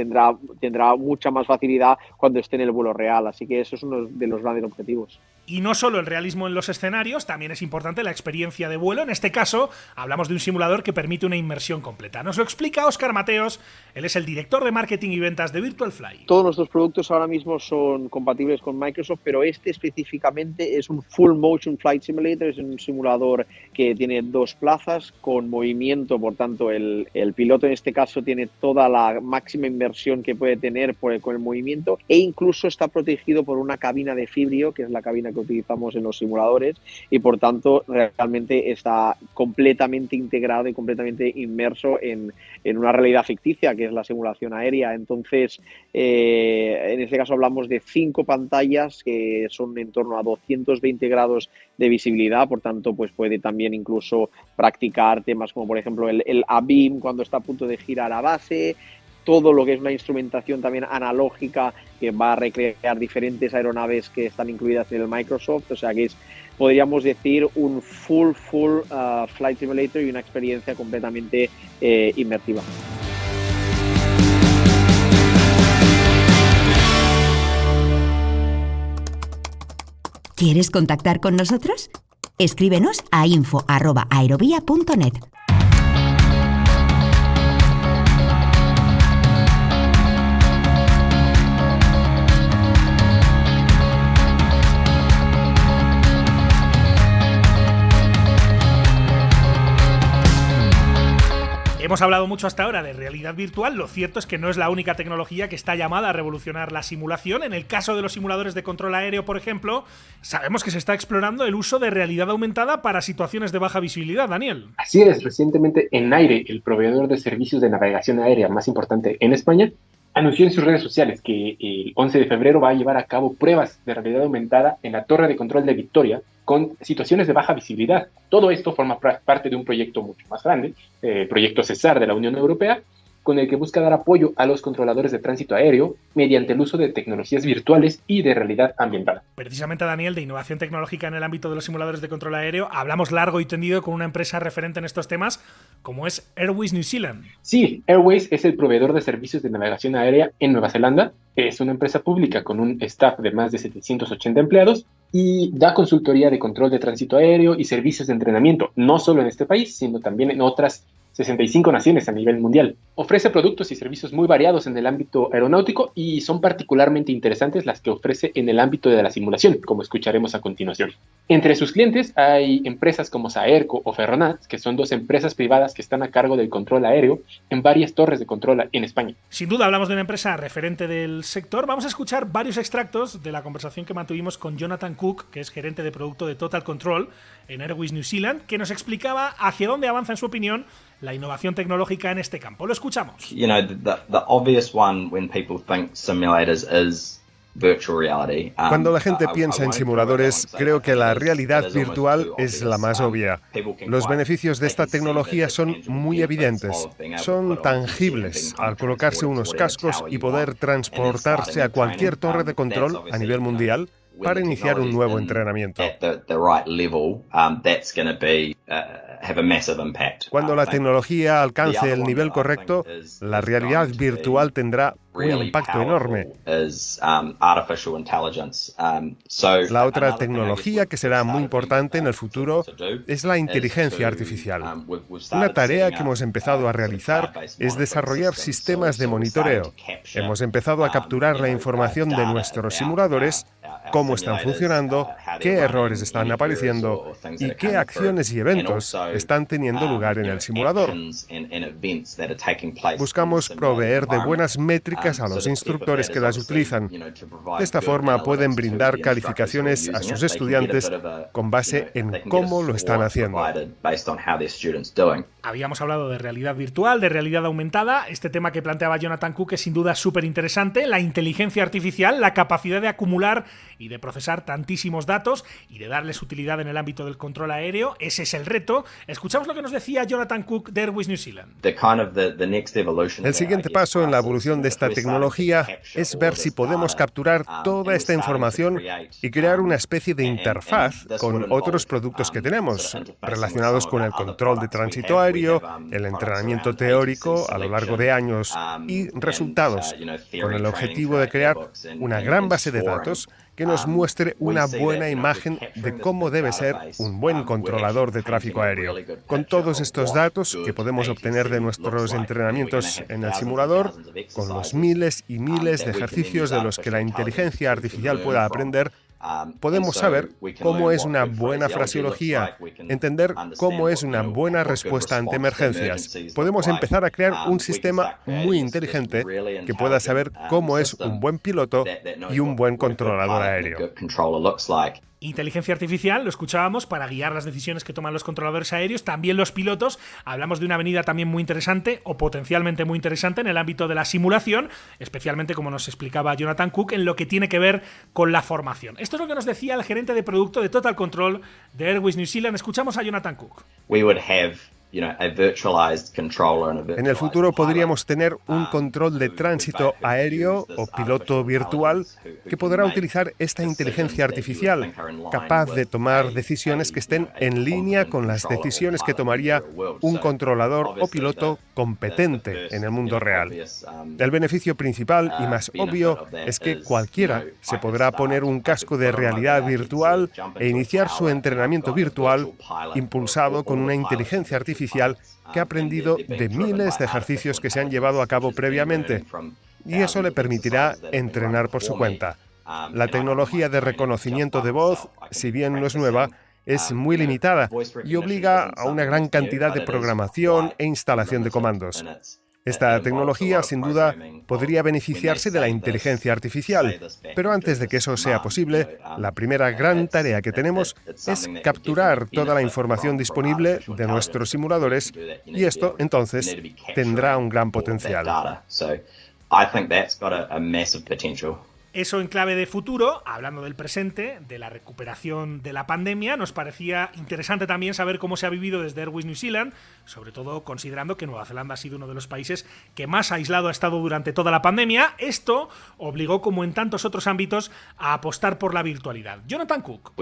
tendrá mucha más facilidad cuando esté en el vuelo real. Así que eso es uno de los grandes objetivos. Y no solo el realismo en los escenarios, también es importante la experiencia de vuelo. En este caso, hablamos de un simulador que permite una inmersión completa. Nos lo explica Óscar Mateos, él es el director de marketing y ventas de Virtual Fly. Todos nuestros productos ahora mismo son compatibles con Microsoft, pero este específicamente es un Full Motion Flight Simulator, es un simulador que tiene 2 plazas con movimiento, por tanto el piloto en este caso tiene toda la máxima inmersión que puede tener con el movimiento, e incluso está protegido por una cabina de Fibrio, que es la cabina que utilizamos en los simuladores, y por tanto realmente está completamente integrado y completamente inmerso en una realidad ficticia que es la simulación aérea. Entonces en este caso hablamos de 5 pantallas que son en torno a 220 grados de visibilidad, por tanto pues puede también incluso practicar temas como por ejemplo el ABIM cuando está a punto de girar a base, todo lo que es una instrumentación también analógica que va a recrear diferentes aeronaves que están incluidas en el Microsoft. O sea que podríamos decir, un full Flight Simulator y una experiencia completamente inmersiva. ¿Quieres contactar con nosotros? Escríbenos a info@aerovia.net. Hemos hablado mucho hasta ahora de realidad virtual. Lo cierto es que no es la única tecnología que está llamada a revolucionar la simulación. En el caso de los simuladores de control aéreo, por ejemplo, sabemos que se está explorando el uso de realidad aumentada para situaciones de baja visibilidad. Daniel. Así es, recientemente Enaire, el proveedor de servicios de navegación aérea más importante en España, anunció en sus redes sociales que el 11 de febrero va a llevar a cabo pruebas de realidad aumentada en la torre de control de Victoria con situaciones de baja visibilidad. Todo esto forma parte de un proyecto mucho más grande, el proyecto CESAR de la Unión Europea, con el que busca dar apoyo a los controladores de tránsito aéreo mediante el uso de tecnologías virtuales y de realidad ambiental. Precisamente, Daniel, de innovación tecnológica en el ámbito de los simuladores de control aéreo, hablamos largo y tendido con una empresa referente en estos temas, como es Airways New Zealand. Sí, Airways es el proveedor de servicios de navegación aérea en Nueva Zelanda. Es una empresa pública con un staff de más de 780 empleados y da consultoría de control de tránsito aéreo y servicios de entrenamiento, no solo en este país, sino también en otras 65 naciones a nivel mundial. Ofrece productos y servicios muy variados en el ámbito aeronáutico y son particularmente interesantes las que ofrece en el ámbito de la simulación, como escucharemos a continuación. Entre sus clientes hay empresas como Saerco o Ferronat, que son 2 empresas privadas que están a cargo del control aéreo en varias torres de control en España. Sin duda hablamos de una empresa referente del sector. Vamos a escuchar varios extractos de la conversación que mantuvimos con Jonathan Cook, que es gerente de producto de Total Control en Airways New Zealand, que nos explicaba hacia dónde avanza, en su opinión, la innovación tecnológica en este campo. Lo escuchamos. You know, the obvious one when people think simulators is virtual reality. Cuando la gente piensa en simuladores, creo que la realidad virtual es la más obvia. Los beneficios de esta tecnología son muy evidentes. Son tangibles al colocarse unos cascos y poder transportarse a cualquier torre de control a nivel mundial para iniciar un nuevo entrenamiento. Cuando la tecnología alcance el nivel correcto, la realidad virtual tendrá un impacto enorme. La otra tecnología que será muy importante en el futuro es la inteligencia artificial. Una tarea que hemos empezado a realizar es desarrollar sistemas de monitoreo. Hemos empezado a capturar la información de nuestros simuladores, cómo están funcionando, qué errores están apareciendo y qué acciones y eventos están teniendo lugar en el simulador. Buscamos proveer de buenas métricas a los instructores que las utilizan. De esta forma pueden brindar calificaciones a sus estudiantes con base en cómo lo están haciendo. Habíamos hablado de realidad virtual, de realidad aumentada. Este tema que planteaba Jonathan Cook es sin duda súper interesante. La inteligencia artificial, la capacidad de acumular y de procesar tantísimos datos y de darles utilidad en el ámbito del control aéreo. Ese es el reto. Escuchamos lo que nos decía Jonathan Cook de Airways New Zealand. El siguiente paso en la evolución de esta tecnología es ver si podemos capturar toda esta información y crear una especie de interfaz con otros productos que tenemos, relacionados con el control de tránsito aéreo, el entrenamiento teórico a lo largo de años y resultados, con el objetivo de crear una gran base de datos que nos muestre una buena imagen de cómo debe ser un buen controlador de tráfico aéreo. Con todos estos datos que podemos obtener de nuestros entrenamientos en el simulador, con los miles y miles de ejercicios de los que la inteligencia artificial pueda aprender, podemos saber cómo es una buena fraseología, entender cómo es una buena respuesta ante emergencias. Podemos empezar a crear un sistema muy inteligente que pueda saber cómo es un buen piloto y un buen controlador aéreo. Inteligencia artificial, lo escuchábamos, para guiar las decisiones que toman los controladores aéreos, también los pilotos. Hablamos de una avenida también muy interesante, o potencialmente muy interesante, en el ámbito de la simulación, especialmente, como nos explicaba Jonathan Cook, en lo que tiene que ver con la formación. Esto es lo que nos decía el gerente de producto de Total Control de Airways New Zealand. Escuchamos a Jonathan Cook. En el futuro podríamos tener un control de tránsito aéreo o piloto virtual que podrá utilizar esta inteligencia artificial, capaz de tomar decisiones que estén en línea con las decisiones que tomaría un controlador o piloto competente en el mundo real. El beneficio principal y más obvio es que cualquiera se podrá poner un casco de realidad virtual e iniciar su entrenamiento virtual impulsado con una inteligencia artificial que ha aprendido de miles de ejercicios que se han llevado a cabo previamente, y eso le permitirá entrenar por su cuenta. La tecnología de reconocimiento de voz, si bien no es nueva, es muy limitada y obliga a una gran cantidad de programación e instalación de comandos. Esta tecnología, sin duda, podría beneficiarse de la inteligencia artificial, pero antes de que eso sea posible, la primera gran tarea que tenemos es capturar toda la información disponible de nuestros simuladores, y esto, entonces, tendrá un gran potencial. Eso en clave de futuro, hablando del presente, de la recuperación de la pandemia. Nos parecía interesante también saber cómo se ha vivido desde Airways New Zealand, sobre todo considerando que Nueva Zelanda ha sido uno de los países que más aislado ha estado durante toda la pandemia. Esto obligó, como en tantos otros ámbitos, a apostar por la virtualidad. Jonathan Cook.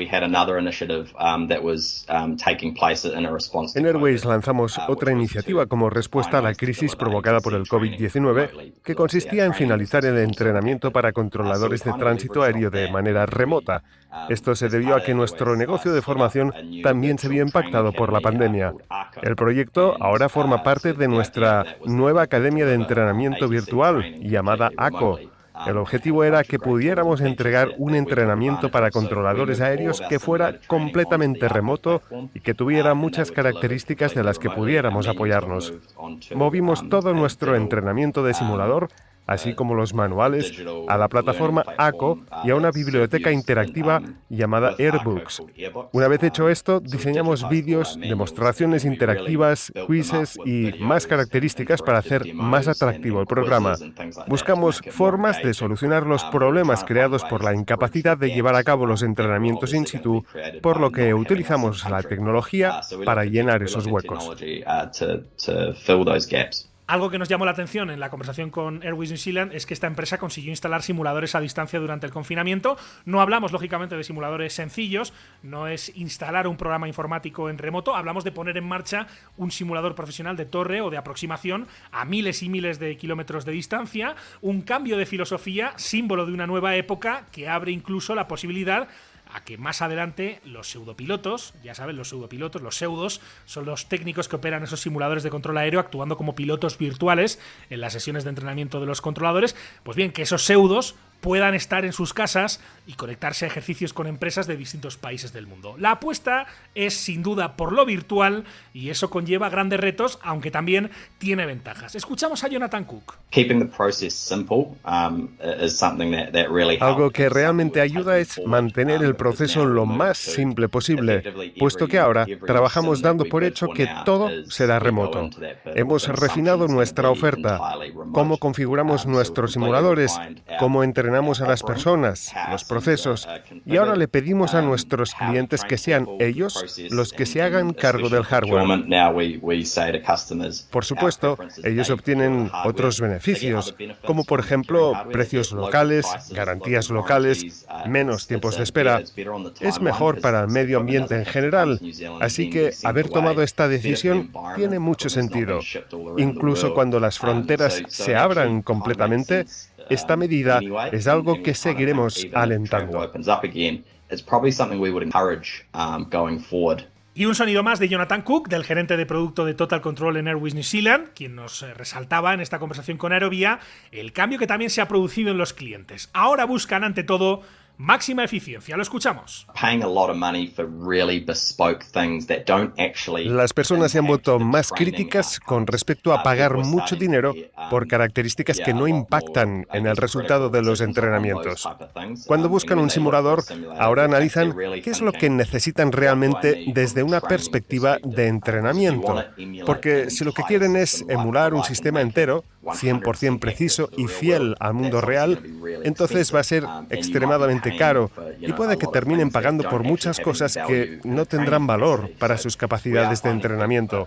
En Airways lanzamos otra iniciativa como respuesta a la crisis provocada por el COVID-19, que consistía en finalizar el entrenamiento para controladores de tránsito aéreo de manera remota. Esto se debió a que nuestro negocio de formación también se vio impactado por la pandemia. El proyecto ahora forma parte de nuestra nueva academia de entrenamiento virtual, llamada ACO. El objetivo era que pudiéramos entregar un entrenamiento para controladores aéreos que fuera completamente remoto y que tuviera muchas características de las que pudiéramos apoyarnos. Movimos todo nuestro entrenamiento de simulador, así como los manuales, a la plataforma ACO y a una biblioteca interactiva llamada Airbooks. Una vez hecho esto, diseñamos vídeos, demostraciones interactivas, quizzes y más características para hacer más atractivo el programa. Buscamos formas de solucionar los problemas creados por la incapacidad de llevar a cabo los entrenamientos in situ, por lo que utilizamos la tecnología para llenar esos huecos. Algo que nos llamó la atención en la conversación con Airways New Zealand es que esta empresa consiguió instalar simuladores a distancia durante el confinamiento. No hablamos, lógicamente, de simuladores sencillos, no es instalar un programa informático en remoto, hablamos de poner en marcha un simulador profesional de torre o de aproximación a miles y miles de kilómetros de distancia, un cambio de filosofía, símbolo de una nueva época que abre incluso la posibilidad a que más adelante los pseudopilotos, ya saben, los pseudopilotos, los pseudos, son los técnicos que operan esos simuladores de control aéreo actuando como pilotos virtuales en las sesiones de entrenamiento de los controladores. Pues bien, que esos pseudos puedan estar en sus casas y conectarse a ejercicios con empresas de distintos países del mundo. La apuesta es sin duda por lo virtual y eso conlleva grandes retos, aunque también tiene ventajas. Escuchamos a Jonathan Cook. Algo que realmente ayuda es mantener el proceso lo más simple posible, puesto que ahora trabajamos dando por hecho que todo será remoto. Hemos refinado nuestra oferta, cómo configuramos nuestros simuladores, cómo entrenamos entrenamos a las personas, los procesos, y ahora le pedimos a nuestros clientes que sean ellos los que se hagan cargo del hardware. Por supuesto, ellos obtienen otros beneficios, como por ejemplo precios locales, garantías locales, menos tiempos de espera. Es mejor para el medio ambiente en general, así que haber tomado esta decisión tiene mucho sentido. Incluso cuando las fronteras se abran completamente, esta medida es algo que seguiremos alentando. Y un sonido más de Jonathan Cook, del gerente de producto de Total Control en Airways New Zealand, quien nos resaltaba en esta conversación con Aerovía el cambio que también se ha producido en los clientes. Ahora buscan, ante todo, máxima eficiencia. Lo escuchamos. Las personas se han vuelto más críticas con respecto a pagar mucho dinero por características que no impactan en el resultado de los entrenamientos. Cuando buscan un simulador, ahora analizan qué es lo que necesitan realmente desde una perspectiva de entrenamiento. Porque si lo que quieren es emular un sistema entero, 100% preciso y fiel al mundo real, entonces va a ser extremadamente caro y puede que terminen pagando por muchas cosas que no tendrán valor para sus capacidades de entrenamiento.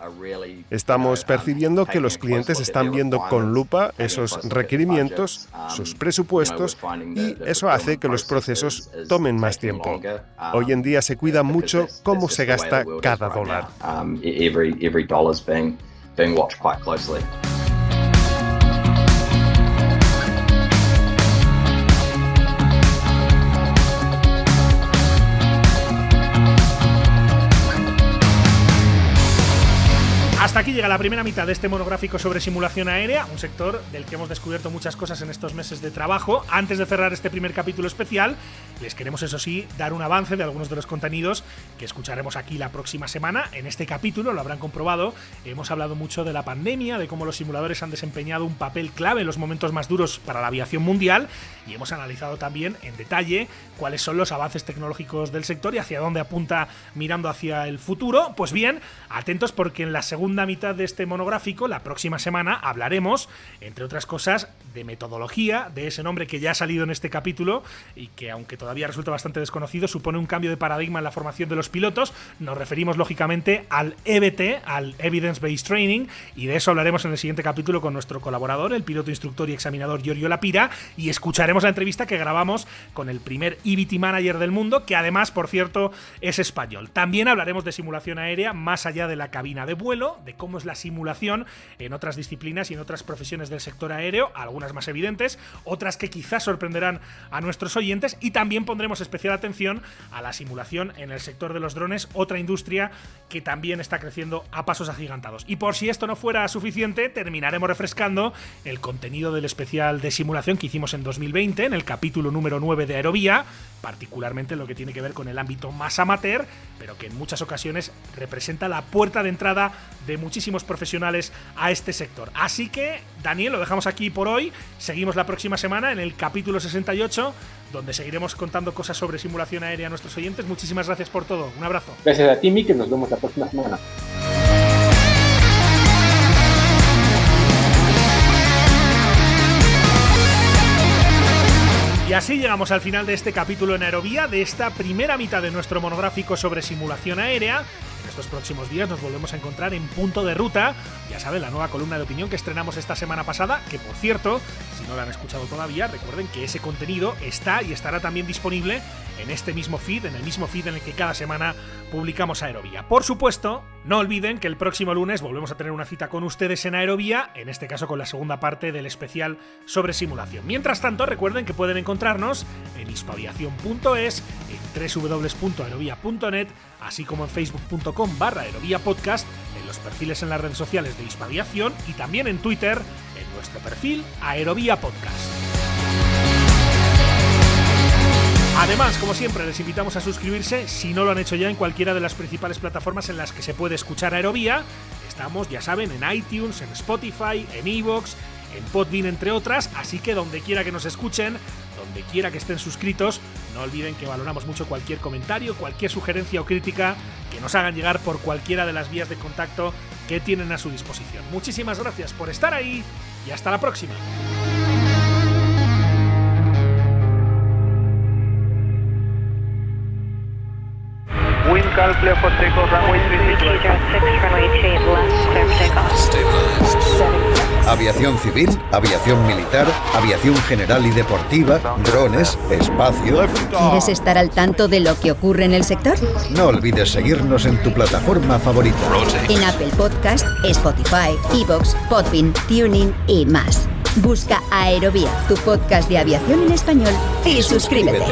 Estamos percibiendo que los clientes están viendo con lupa esos requerimientos, sus presupuestos, y eso hace que los procesos tomen más tiempo. Hoy en día se cuida mucho cómo se gasta cada dólar. Hasta aquí llega la primera mitad de este monográfico sobre simulación aérea, un sector del que hemos descubierto muchas cosas en estos meses de trabajo. Antes de cerrar este primer capítulo especial, les queremos, eso sí, dar un avance de algunos de los contenidos que escucharemos aquí la próxima semana. En este capítulo, lo habrán comprobado, hemos hablado mucho de la pandemia, de cómo los simuladores han desempeñado un papel clave en los momentos más duros para la aviación mundial, y hemos analizado también en detalle cuáles son los avances tecnológicos del sector y hacia dónde apunta mirando hacia el futuro. Pues bien, atentos, porque en la segunda mitad de este monográfico, la próxima semana, hablaremos, entre otras cosas, de metodología, de ese nombre que ya ha salido en este capítulo y que, aunque todavía resulta bastante desconocido, supone un cambio de paradigma en la formación de los pilotos. Nos referimos lógicamente al EBT, al Evidence Based Training, y de eso hablaremos en el siguiente capítulo con nuestro colaborador, el piloto instructor y examinador Giorgio Lapira, y escucharemos la entrevista que grabamos con el primer EBT Manager del mundo, que además, por cierto, es español. También hablaremos de simulación aérea más allá de la cabina de vuelo, de cómo es la simulación en otras disciplinas y en otras profesiones del sector aéreo, algunas más evidentes, otras que quizás sorprenderán a nuestros oyentes, y también pondremos especial atención a la simulación en el sector de los drones, otra industria que también está creciendo a pasos agigantados. Y por si esto no fuera suficiente, terminaremos refrescando el contenido del especial de simulación que hicimos en 2020, en el capítulo número 9 de Aerovía, particularmente lo que tiene que ver con el ámbito más amateur, pero que en muchas ocasiones representa la puerta de entrada de muchísimos profesionales a este sector. Así que, Daniel, lo dejamos aquí por hoy. Seguimos la próxima semana en el capítulo 68, donde seguiremos contando cosas sobre simulación aérea a nuestros oyentes. Muchísimas gracias por todo. Un abrazo. Gracias a ti, Miki. Nos vemos la próxima semana. Y así llegamos al final de este capítulo en Aerovía, de esta primera mitad de nuestro monográfico sobre simulación aérea. En estos próximos días nos volvemos a encontrar en Punto de Ruta, ya saben, la nueva columna de opinión que estrenamos esta semana pasada, que por cierto, si no la han escuchado todavía, recuerden que ese contenido está y estará también disponible en este mismo feed, en el mismo feed en el que cada semana publicamos Aerovía. Por supuesto, no olviden que el próximo lunes volvemos a tener una cita con ustedes en Aerovía, en este caso con la segunda parte del especial sobre simulación. Mientras tanto, recuerden que pueden encontrarnos en hispaviación.es, en www.aerovia.net, así como en facebook.com/aeroviapodcast, en los perfiles en las redes sociales de Hispaviación y también en Twitter, en nuestro perfil Aerovía Podcast. Además, como siempre, les invitamos a suscribirse, si no lo han hecho ya, en cualquiera de las principales plataformas en las que se puede escuchar Aerovía. Estamos, ya saben, en iTunes, en Spotify, en iVoox, en Podbean, entre otras, así que donde quiera que nos escuchen, donde quiera que estén suscritos, no olviden que valoramos mucho cualquier comentario, cualquier sugerencia o crítica que nos hagan llegar por cualquiera de las vías de contacto que tienen a su disposición. Muchísimas gracias por estar ahí y hasta la próxima. clear for takeoff, runway 36 runway 28 left, clear for takeoff. Aviación civil, aviación militar, aviación general y deportiva, drones, espacio. ¿Quieres estar al tanto de lo que ocurre en el sector? No olvides seguirnos en tu plataforma favorita. En Apple Podcast, Spotify, iVoox, Podbean, TuneIn y más. Busca Aerovía, tu podcast de aviación en español, y suscríbete.